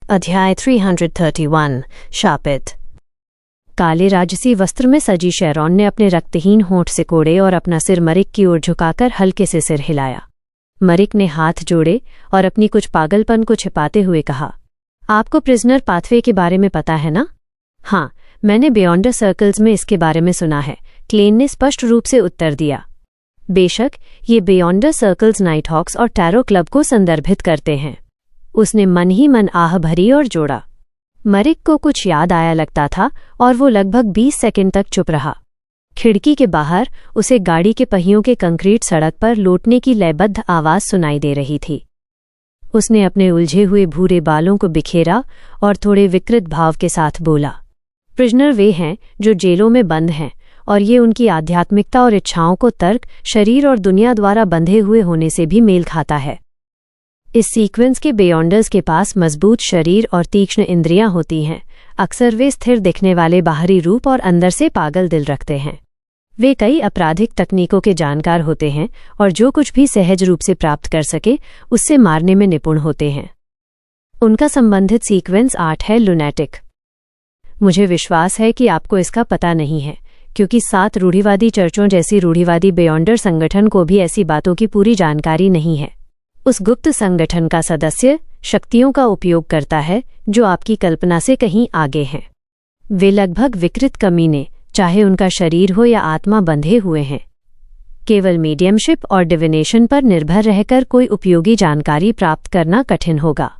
अध्याय 331 शापित। काले राजसी वस्त्र में सजी शेरॉन ने अपने रक्तहीन होंठ सिकोड़े और अपना सिर मरिक की ओर झुकाकर हल्के से सिर हिलाया। मरिक ने हाथ जोड़े और अपनी कुछ पागलपन को छिपाते हुए कहा, आपको प्रिजनर पाथवे के बारे में पता है ना? हाँ, मैंने बियॉन्डर सर्कल्स में इसके बारे में सुना है, क्लेन ने स्पष्ट रूप से उत्तर दिया। बेशक ये बियॉन्डर सर्कल्स नाइटहॉक्स और टैरो क्लब को संदर्भित करते हैं। उसने मन ही मन आह भरी और जोड़ा। मरिक को कुछ याद आया लगता था और वो लगभग 20 सेकंड तक चुप रहा। खिड़की के बाहर उसे गाड़ी के पहियों के कंक्रीट सड़क पर लौटने की लयबद्ध आवाज सुनाई दे रही थी। उसने अपने उलझे हुए भूरे बालों को बिखेरा और थोड़े विकृत भाव के साथ बोला, प्रिजनर वे हैं जो जेलों में बंद हैं और ये उनकी आध्यात्मिकता और इच्छाओं को तर्क, शरीर और दुनिया द्वारा बंधे हुए होने से भी मेल खाता है। इस सीक्वेंस के बियॉन्डर्स के पास मजबूत शरीर और तीक्ष्ण इंद्रियां होती हैं। अक्सर वे स्थिर दिखने वाले बाहरी रूप और अंदर से पागल दिल रखते हैं। वे कई आपराधिक तकनीकों के जानकार होते हैं और जो कुछ भी सहज रूप से प्राप्त कर सके उससे मारने में निपुण होते हैं। उनका संबंधित सीक्वेंस 8 है लुनैटिक। मुझे विश्वास है कि आपको इसका पता नहीं है, क्योंकि 7 रूढ़िवादी चर्चों जैसी रूढ़िवादी बियॉन्डर संगठन को भी ऐसी बातों की पूरी जानकारी नहीं है। उस गुप्त संगठन का सदस्य शक्तियों का उपयोग करता है जो आपकी कल्पना से कहीं आगे हैं। वे लगभग विकृत कमीने, चाहे उनका शरीर हो या आत्मा, बंधे हुए हैं। केवल मीडियमशिप और डिविनेशन पर निर्भर रहकर कोई उपयोगी जानकारी प्राप्त करना कठिन होगा।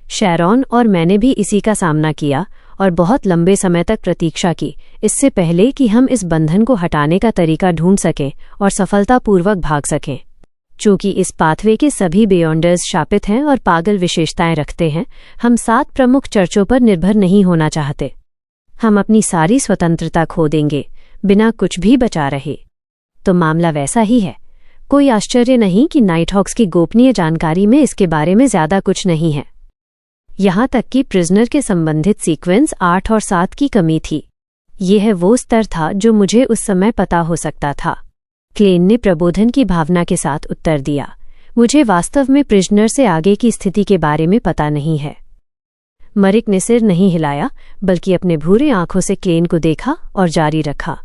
शेरॉन और मैंने भी इसी का सामना किया और बहुत लंबे समय तक प्रतीक्षा की, इससे पहले कि हम इस बंधन को हटाने का तरीका ढूंढ सकें और सफलतापूर्वक भाग सकें। चूंकि इस पाथवे के सभी बियॉन्डर्स शापित हैं और पागल विशेषताएं रखते हैं, हम 7 प्रमुख चर्चों पर निर्भर नहीं होना चाहते। हम अपनी सारी स्वतंत्रता खो देंगे बिना कुछ भी बचा रहे। तो मामला वैसा ही है। कोई आश्चर्य नहीं कि नाइटहॉक्स की गोपनीय जानकारी में इसके बारे में ज्यादा कुछ नहीं है। यहां तक कि प्रिजनर के संबंधित सीक्वेंस 8 और 7 की कमी थी। यह वो स्तर था जो मुझे उस समय पता हो सकता था। क्लेन ने प्रबोधन की भावना के साथ उत्तर दिया, मुझे वास्तव में प्रिजनर से आगे की स्थिति के बारे में पता नहीं है। मरिक ने सिर नहीं हिलाया, बल्कि अपने भूरे आंखों से क्लेन को देखा और जारी रखा।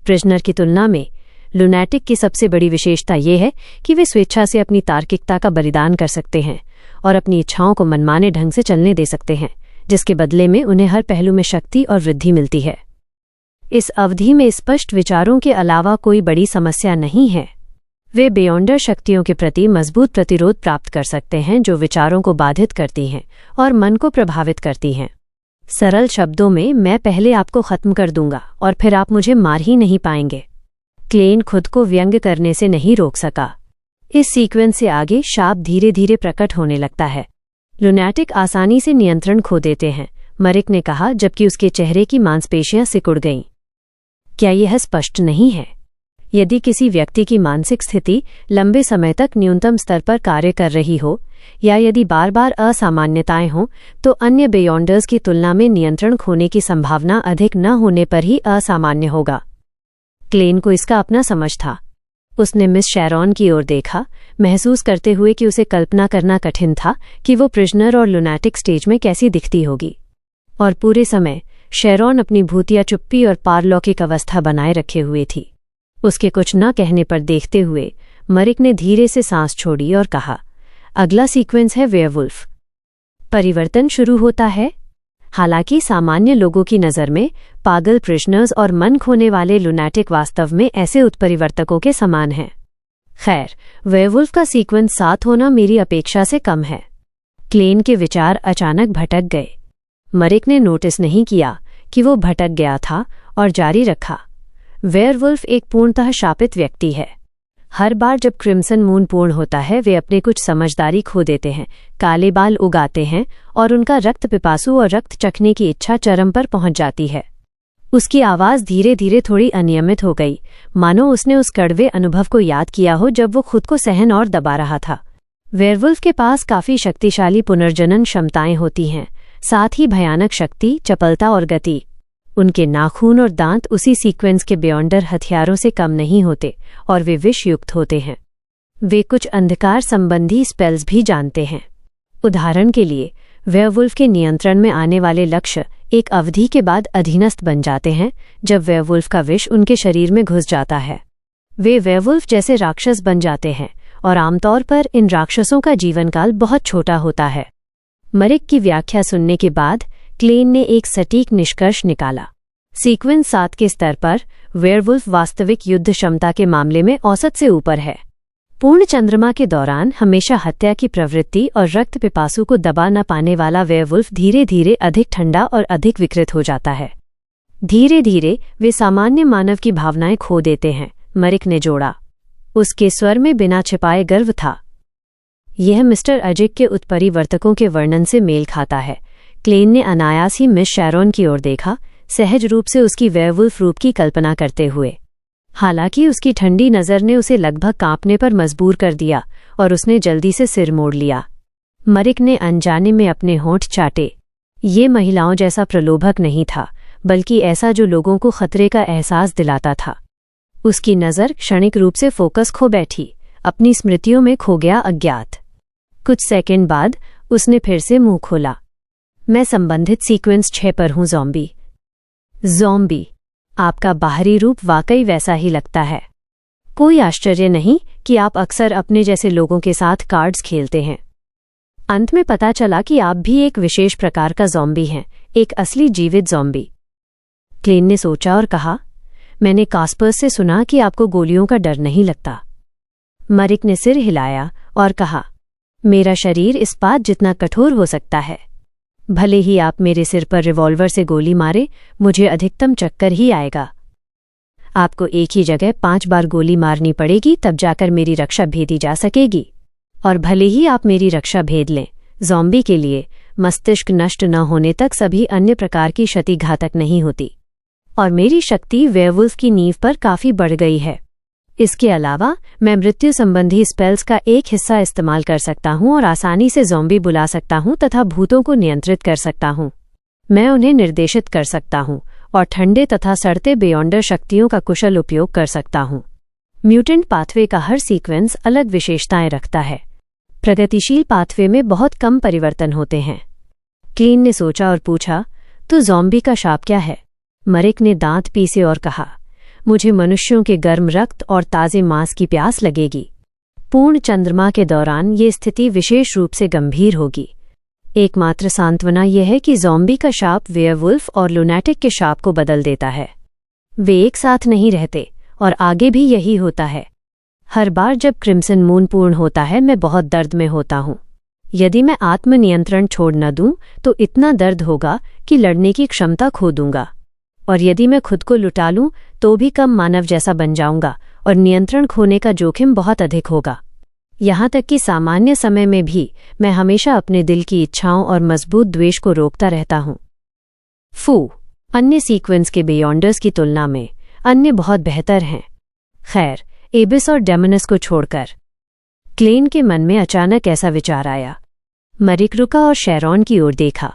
प्रिजनर की तुलना में लुनैटिक की सबसे बड़ी विशेषता यह है कि वे स्वेच्छा से अपनी तार्किकता का बलिदान कर सकते हैं और अपनी इच्छाओं को मनमाने ढंग से चलने दे सकते हैं, जिसके बदले में उन्हें हर पहलू में शक्ति और वृद्धि मिलती है। इस अवधि में स्पष्ट विचारों के अलावा कोई बड़ी समस्या नहीं है। वे बियॉन्डर शक्तियों के प्रति मजबूत प्रतिरोध प्राप्त कर सकते हैं जो विचारों को बाधित करती हैं और मन को प्रभावित करती हैं। सरल शब्दों में, मैं पहले आपको खत्म कर दूंगा और फिर आप मुझे मार ही नहीं पाएंगे। क्लेन खुद को व्यंग्य करने से नहीं रोक सका। इस सीक्वेंस से आगे शाप धीरे धीरे प्रकट होने लगता है। लुनैटिक आसानी से नियंत्रण खो देते हैं, मरिक ने कहा, जबकि उसके चेहरे की मांसपेशियां सिकुड़ गईं। क्या यह स्पष्ट नहीं है? यदि किसी व्यक्ति की मानसिक स्थिति लंबे समय तक न्यूनतम स्तर पर कार्य कर रही हो या यदि बार बार असामान्यताएं हों, तो अन्य बियॉन्डर्स की तुलना में नियंत्रण खोने की संभावना अधिक न होने पर ही असामान्य होगा। क्लेन को इसका अपना समझ था। उसने मिस शेरॉन की ओर देखा, महसूस करते हुए कि उसे कल्पना करना कठिन था कि वो प्रिजनर और लुनैटिक स्टेज में कैसी दिखती होगी। और पूरे समय शेरॉन अपनी भूतिया चुप्पी और पारलौकिक अवस्था बनाए रखे हुए थी। उसके कुछ न कहने पर देखते हुए मरिक ने धीरे से सांस छोड़ी और कहा, अगला सीक्वेंस है वेयरवुल्फ। परिवर्तन शुरू होता है। हालांकि सामान्य लोगों की नज़र में पागल प्रिजनर्स और मन खोने वाले लुनैटिक वास्तव में ऐसे उत्परिवर्तकों के समान हैं। खैर, वेयरवुल्फ का सीक्वेंस 7 होना मेरी अपेक्षा से कम है। क्लेन के विचार अचानक भटक गए। मरिक ने नोटिस नहीं किया कि वो भटक गया था और जारी रखा, वेयरवुल्फ एक पूर्णतः शापित व्यक्ति है। हर बार जब क्रिम्सन मून पूर्ण होता है, वे अपने कुछ समझदारी खो देते हैं, काले बाल उगाते हैं और उनका रक्त पिपासु और रक्त चखने की इच्छा चरम पर पहुंच जाती है। उसकी आवाज़ धीरे धीरे थोड़ी अनियमित हो गई, मानो उसने उस कड़वे अनुभव को याद किया हो जब वो खुद को सहन और दबा रहा था। वेयरवुल्फ के पास काफ़ी शक्तिशाली पुनर्जनन क्षमताएं होती हैं, साथ ही भयानक शक्ति, चपलता और गति। उनके नाखून और दांत उसी सीक्वेंस के बियॉन्डर हथियारों से कम नहीं होते और वे विषयुक्त होते हैं। वे कुछ अंधकार संबंधी स्पेल्स भी जानते हैं। उदाहरण के लिए, वेयरवुल्फ के नियंत्रण में आने वाले लक्ष्य एक अवधि के बाद अधीनस्थ बन जाते हैं जब वेयरवुल्फ का विष उनके शरीर में घुस जाता है। वे वेयरवुल्फ जैसे राक्षस बन जाते हैं और आमतौर पर इन राक्षसों का जीवनकाल बहुत छोटा होता है। मरिक की व्याख्या सुनने के बाद क्लेन ने एक सटीक निष्कर्ष निकाला। सीक्वेंस 7 के स्तर पर वेयरवुल्फ वास्तविक युद्ध क्षमता के मामले में औसत से ऊपर है। पूर्ण चंद्रमा के दौरान हमेशा हत्या की प्रवृत्ति और रक्त पिपासु को दबा न पाने वाला वेयरवुल्फ धीरे धीरे अधिक ठंडा और अधिक विकृत हो जाता है। धीरे धीरे वे सामान्य मानव की भावनाएं खो देते हैं, मरिक ने जोड़ा। उसके स्वर में बिना छिपाए गर्व था। यह मिस्टर अजिक के उत्परिवर्तकों के वर्णन से मेल खाता है। क्लेन ने अनायास ही मिस शैरॉन की ओर देखा, सहज रूप से उसकी वेयरवुल्फ रूप की कल्पना करते हुए। हालांकि उसकी ठंडी नज़र ने उसे लगभग कांपने पर मजबूर कर दिया और उसने जल्दी से सिर मोड़ लिया। मरिक ने अनजाने में अपने होंठ चाटे। ये महिलाओं जैसा प्रलोभक नहीं था, बल्कि ऐसा जो लोगों को खतरे का एहसास दिलाता था। उसकी नज़र क्षणिक रूप से फोकस खो बैठी, अपनी स्मृतियों में खो गया अज्ञात। कुछ सेकंड बाद उसने फिर से मुंह खोला। मैं संबंधित सीक्वेंस 6 पर हूं ज़ॉम्बी। ज़ॉम्बी, आपका बाहरी रूप वाकई वैसा ही लगता है। कोई आश्चर्य नहीं कि आप अक्सर अपने जैसे लोगों के साथ कार्ड्स खेलते हैं। अंत में पता चला कि आप भी एक विशेष प्रकार का ज़ॉम्बी हैं, एक असली जीवित ज़ॉम्बी। क्लेन ने सोचा और कहा, मैंने कास्पर्स से सुना कि आपको गोलियों का डर नहीं लगता। मरिक ने सिर हिलाया और कहा, मेरा शरीर इस बात जितना कठोर हो सकता है। भले ही आप मेरे सिर पर रिवॉल्वर से गोली मारे, मुझे अधिकतम चक्कर ही आएगा। आपको एक ही जगह 5 बार गोली मारनी पड़ेगी, तब जाकर मेरी रक्षा भेदी जा सकेगी। और भले ही आप मेरी रक्षा भेद लें, ज़ॉम्बी के लिए मस्तिष्क नष्ट न होने तक सभी अन्य प्रकार की क्षति घातक नहीं होती। और मेरी शक्ति वेयरवुल्फ की नींव पर काफ़ी बढ़ गई है। इसके अलावा मैं मृत्यु संबंधी स्पेल्स का एक हिस्सा इस्तेमाल कर सकता हूं और आसानी से ज़ॉम्बी बुला सकता हूं तथा भूतों को नियंत्रित कर सकता हूं। मैं उन्हें निर्देशित कर सकता हूं और ठंडे तथा सड़ते बियॉन्डर शक्तियों का कुशल उपयोग कर सकता हूं। म्यूटेंट पाथवे का हर सीक्वेंस अलग विशेषताएं रखता है। प्रगतिशील पाथवे में बहुत कम परिवर्तन होते हैं। क्लीन ने सोचा और पूछा, तो ज़ॉम्बी का शाप क्या है? मरिक ने दांत पीसे और कहा, मुझे मनुष्यों के गर्म रक्त और ताज़े मांस की प्यास लगेगी। पूर्ण चंद्रमा के दौरान ये स्थिति विशेष रूप से गंभीर होगी। एकमात्र सांत्वना यह है कि ज़ॉम्बी का शाप वेयरवुल्फ और लुनैटिक के शाप को बदल देता है। वे एक साथ नहीं रहते और आगे भी यही होता है। हर बार जब क्रिम्सन मून पूर्ण होता है, मैं बहुत दर्द में होता हूँ। यदि मैं आत्मनियंत्रण छोड़ न दूं तो इतना दर्द होगा कि लड़ने की क्षमता खो दूंगा। और यदि मैं खुद को लुटा लूं तो भी कम मानव जैसा बन जाऊंगा और नियंत्रण खोने का जोखिम बहुत अधिक होगा। यहाँ तक कि सामान्य समय में भी मैं हमेशा अपने दिल की इच्छाओं और मजबूत द्वेष को रोकता रहता हूँ। अन्य सीक्वेंस के बियॉन्डर्स की तुलना में अन्य बहुत बेहतर हैं। खैर, एबिस और डेमोनस को छोड़कर। क्लेन के मन में अचानक ऐसा विचार आया। मरिक रुका और शैरॉन की ओर देखा।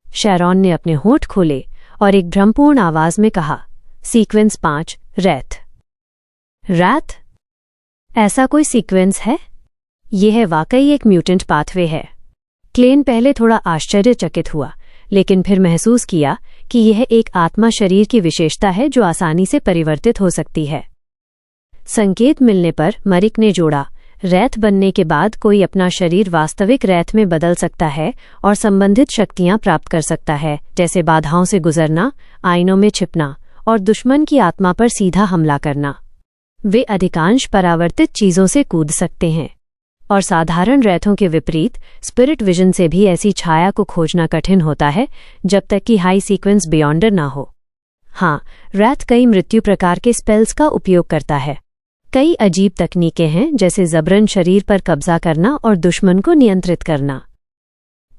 शैरॉन ने अपने होंठ खोले और एक भ्रमपूर्ण आवाज में कहा, सीक्वेंस 5, रैथ। रैथ? ऐसा कोई सीक्वेंस है? यह है वाकई एक म्यूटेंट पाथवे है। क्लेन पहले थोड़ा आश्चर्यचकित हुआ, लेकिन फिर महसूस किया कि यह एक आत्मा शरीर की विशेषता है जो आसानी से परिवर्तित हो सकती है। संकेत मिलने पर मरिक ने जोड़ा, रैथ बनने के बाद कोई अपना शरीर वास्तविक रैथ में बदल सकता है और संबंधित शक्तियां प्राप्त कर सकता है, जैसे बाधाओं से गुजरना, आईनों में छिपना और दुश्मन की आत्मा पर सीधा हमला करना। वे अधिकांश परावर्तित चीजों से कूद सकते हैं और साधारण रैथों के विपरीत स्पिरिट विजन से भी ऐसी छाया को खोजना कठिन होता है जब तक कि हाई सीक्वेंस बियॉन्डर ना हो। हाँ, रैथ कई मृत्यु प्रकार के स्पेल्स का उपयोग करता है। कई अजीब तकनीकें हैं, जैसे जबरन शरीर पर कब्जा करना और दुश्मन को नियंत्रित करना।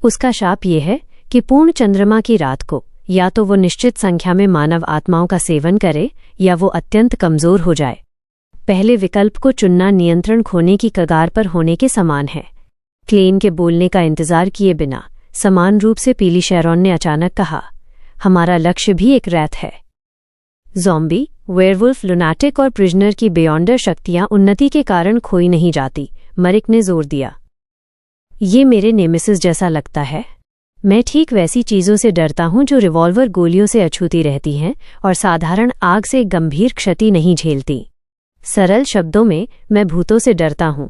उसका शाप यह है कि पूर्ण चंद्रमा की रात को या तो वो निश्चित संख्या में मानव आत्माओं का सेवन करे या वो अत्यंत कमजोर हो जाए। पहले विकल्प को चुनना नियंत्रण खोने की कगार पर होने के समान है। क्लेन के बोलने का इंतजार किए बिना समान रूप से पीली शैरॉन ने अचानक कहा, हमारा लक्ष्य भी एक रैथ है। ज़ॉम्बी, वेयरवुल्फ, लुनाटिक और प्रिजनर की बियॉन्डर शक्तियां उन्नति के कारण खोई नहीं जाती, मरिक ने जोर दिया। ये मेरे नेमेसिस जैसा लगता है। मैं ठीक वैसी चीज़ों से डरता हूँ जो रिवॉल्वर गोलियों से अछूती रहती हैं और साधारण आग से गंभीर क्षति नहीं झेलती। सरल शब्दों में, मैं भूतों से डरता हूँ।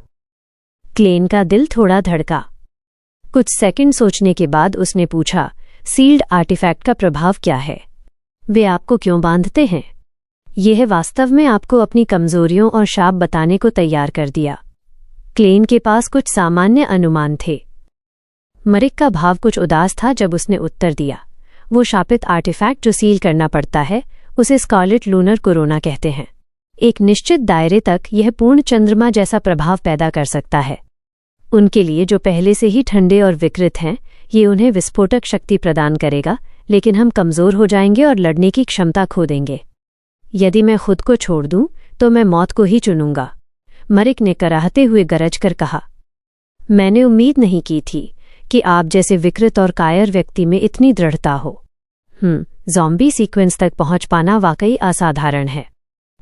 क्लेन का दिल थोड़ा धड़का। कुछ सेकंड सोचने के बाद उसने पूछा, सील्ड आर्टिफैक्ट का प्रभाव क्या है? वे आपको क्यों बांधते हैं? यह वास्तव में आपको अपनी कमजोरियों और शाप बताने को तैयार कर दिया। क्लेन के पास कुछ सामान्य अनुमान थे। मरिक का भाव कुछ उदास था जब उसने उत्तर दिया, वो शापित आर्टिफैक्ट जो सील करना पड़ता है, उसे स्कारलेट लूनर कोरोना कहते हैं। एक निश्चित दायरे तक यह पूर्ण चंद्रमा जैसा प्रभाव पैदा कर सकता है। उनके लिए जो पहले से ही ठंडे और विकृत हैं, ये उन्हें विस्फोटक शक्ति प्रदान करेगा, लेकिन हम कमज़ोर हो जाएंगे और लड़ने की क्षमता खो देंगे। यदि मैं खुद को छोड़ दूं, तो मैं मौत को ही चुनूंगा, मरिक ने कराहते हुए गरज कर कहा। मैंने उम्मीद नहीं की थी कि आप जैसे विकृत और कायर व्यक्ति में इतनी दृढ़ता हो। ज़ॉम्बी सीक्वेंस तक पहुंच पाना वाकई असाधारण है।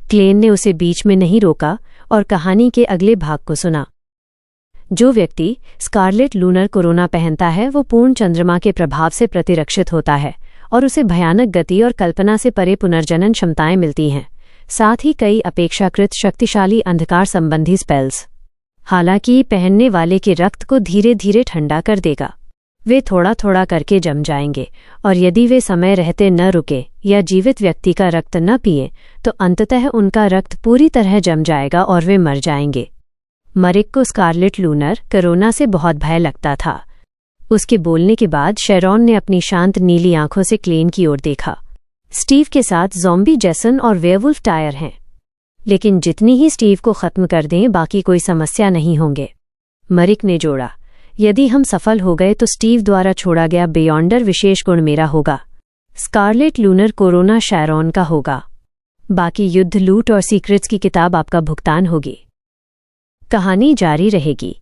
क्लेन ने उसे बीच में नहीं रोका और कहानी के अगले भाग को सुना। जो व्यक्ति स्कारलेट लूनर कोरोना पहनता है वो पूर्ण चंद्रमा के प्रभाव से प्रतिरक्षित होता है और उसे भयानक गति और कल्पना से परे पुनर्जनन क्षमताएं मिलती हैं, साथ ही कई अपेक्षाकृत शक्तिशाली अंधकार संबंधी स्पेल्स। हालांकि पहनने वाले के रक्त को धीरे धीरे ठंडा कर देगा। वे थोड़ा थोड़ा करके जम जाएंगे और यदि वे समय रहते न रुके या जीवित व्यक्ति का रक्त न पिए तो अंततः उनका रक्त पूरी तरह जम जाएगा और वे मर जाएंगे। मरिक को स्कारलेट लूनर कोरोना से बहुत भय लगता था। उसके बोलने के बाद शेरॉन ने अपनी शांत नीली आंखों से क्लेन की ओर देखा। स्टीव के साथ ज़ॉम्बी जेसन और वेयरवुल्फ टायर हैं, लेकिन जितनी ही स्टीव को खत्म कर दें बाकी कोई समस्या नहीं होंगे। मरिक ने जोड़ा, यदि हम सफल हो गए तो स्टीव द्वारा छोड़ा गया बियॉन्डर विशेष गुण मेरा होगा। स्कारलेट लूनर कोरोना शेरॉन का होगा। बाकी युद्ध, लूट और सीक्रेट्स की किताब आपका भुगतान होगी। कहानी जारी रहेगी।